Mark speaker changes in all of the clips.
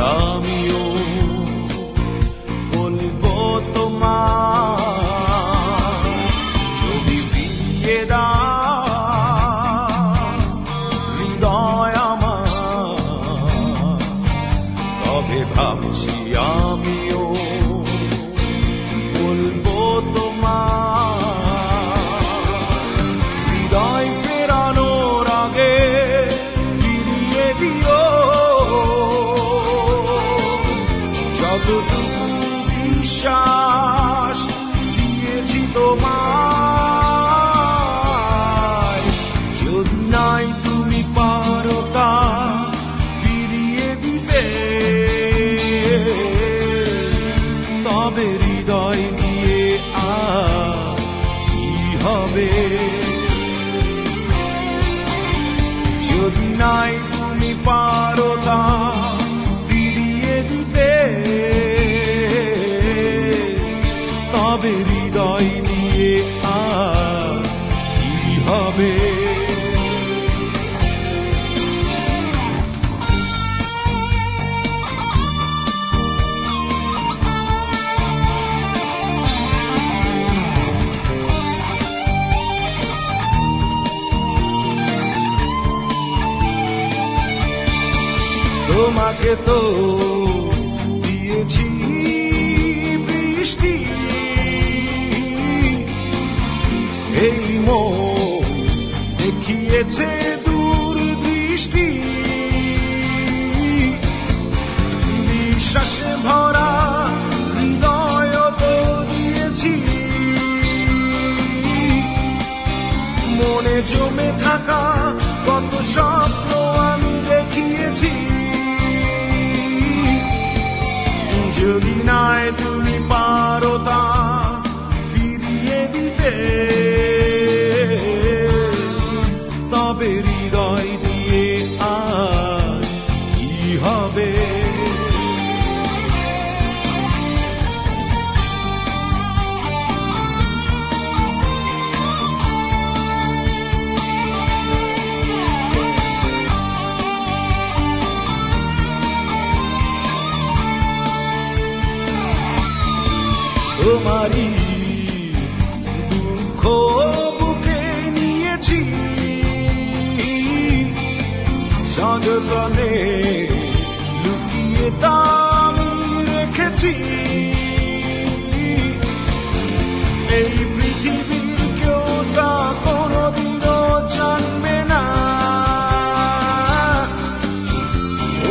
Speaker 1: আমিও বলবো তোমার, যদি ফিরিয়ে দাও হৃদয় আমার, তবে ভাবছি আমিও বলবো তোমার। হৃদয় ফেরানোর আগে ফিরিয়ে দিও যতটুকু বিশ্বাস দিয়েছি তোমায়। যদি নাই তুমি পারো তা ফিরিয়ে দিতে, তবে হৃদয় দিয়ে আর কি হবে? যদি নাই তুমি পারো তা ফিরিয়ে দিতে, তবে হৃদয় দিয়ে আর কি হবে? তোমাকে তো দিয়েছি বৃষ্টি, এই মন দেখিয়েছে দূরদৃষ্টি। বিশ্বাসে ভরা হৃদয় তো দিয়েছি, মনে জমে থাকা কত স্বপ্ন আমি দেখিয়েছি। যদি নাই তুমি পারো তা ফিরিয়ে দিতে, তবে হৃদয় দিয়ে আর কি হবে? তোমারই দুঃখ বুকে নিয়েছি, সযতনে লুকিয়ে তা আমি রেখেছি। এই পৃথিবীর কেউ তা কোনোদিনও জানবে না,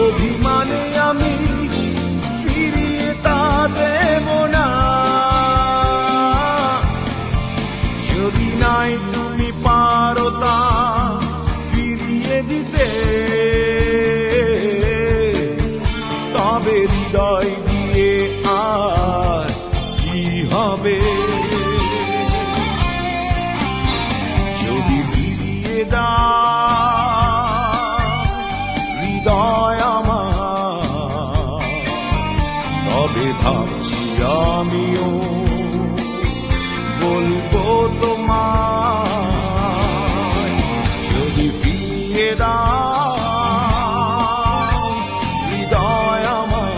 Speaker 1: অভিমানে আমি ফিরিয়ে তা দেব না। যদি নাই তুমি পারো তা ফিরিয়ে দিতে, তবে হৃদয় দিয়ে আর কি হবে? যদি ফিরিয়ে দাও হৃদয় আমার, তবে ভাবছি আমিও বলবো তোমায়। যদি ফিরিয়ে দাও হৃদয় আমার,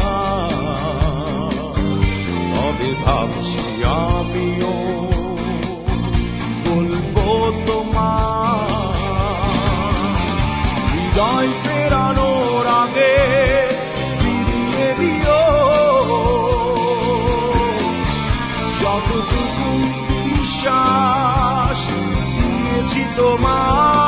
Speaker 1: তবে ভাবছি আমিও বলবো তোমায়। হৃদয় ফেরানোর আগে ফিরিয়ে দিও যতটুকু বিশ্বাস দিয়েছি তোমার।